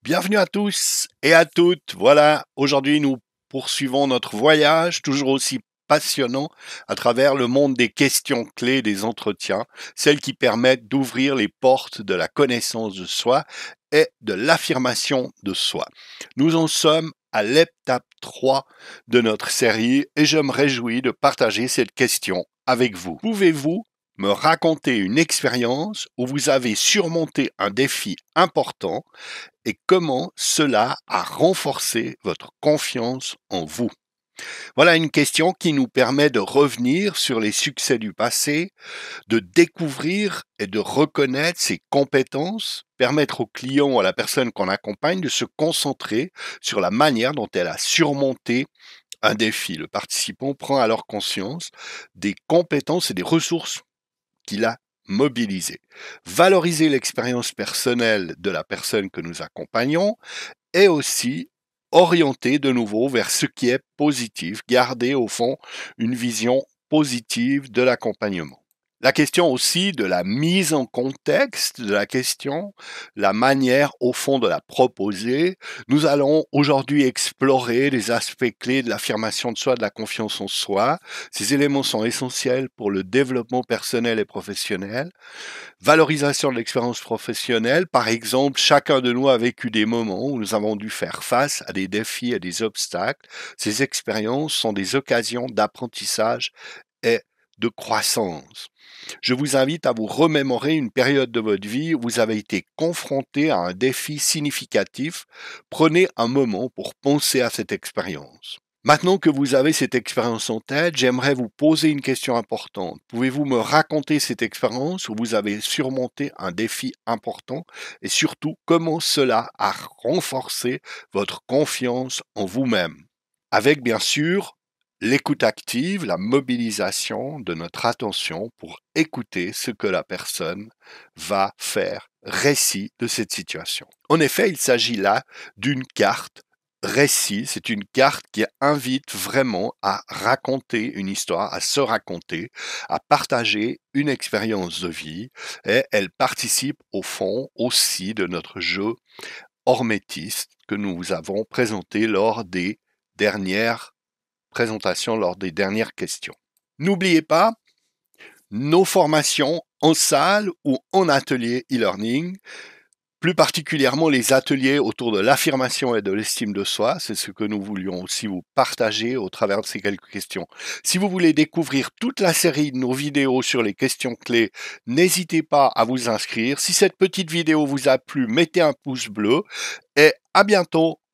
Bienvenue à tous et à toutes. Voilà, aujourd'hui nous poursuivons notre voyage, toujours aussi passionnant, à travers le monde des questions clés des entretiens, celles qui permettent d'ouvrir les portes de la connaissance de soi et de l'affirmation de soi. Nous en sommes à l'étape 3 de notre série et je me réjouis de partager cette question avec vous. Pouvez-vous me raconter une expérience où vous avez surmonté un défi important et comment cela a renforcé votre confiance en vous? Voilà une question qui nous permet de revenir sur les succès du passé, de découvrir et de reconnaître ses compétences, permettre au client ou à la personne qu'on accompagne de se concentrer sur la manière dont elle a surmonté un défi. Le participant prend alors conscience des compétences et des ressources qu'il a mobilisées. Valoriser l'expérience personnelle de la personne que nous accompagnons et aussi orienter de nouveau vers ce qui est positif, garder au fond une vision positive de l'accompagnement. La question aussi de la mise en contexte de la question, la manière au fond de la proposer. Nous allons aujourd'hui explorer les aspects clés de l'affirmation de soi, de la confiance en soi. Ces éléments sont essentiels pour le développement personnel et professionnel. Valorisation de l'expérience professionnelle, par exemple, chacun de nous a vécu des moments où nous avons dû faire face à des défis et des obstacles. Ces expériences sont des occasions d'apprentissage et de croissance. Je vous invite à vous remémorer une période de votre vie où vous avez été confronté à un défi significatif. Prenez un moment pour penser à cette expérience. Maintenant que vous avez cette expérience en tête, j'aimerais vous poser une question importante. Pouvez-vous me raconter cette expérience où vous avez surmonté un défi important et surtout comment cela a renforcé votre confiance en vous-même? Avec bien sûr l'écoute active, la mobilisation de notre attention pour écouter ce que la personne va faire récit de cette situation. En effet, il s'agit là d'une carte récit, c'est une carte qui invite vraiment à raconter une histoire, à se raconter, à partager une expérience de vie et elle participe au fond aussi de notre jeu hormétiste que nous vous avons présenté lors des dernières présentations, lors des dernières questions. N'oubliez pas, nos formations en salle ou en atelier e-learning, plus particulièrement les ateliers autour de l'affirmation et de l'estime de soi, c'est ce que nous voulions aussi vous partager au travers de ces quelques questions. Si vous voulez découvrir toute la série de nos vidéos sur les questions clés, n'hésitez pas à vous inscrire. Si cette petite vidéo vous a plu, mettez un pouce bleu et à bientôt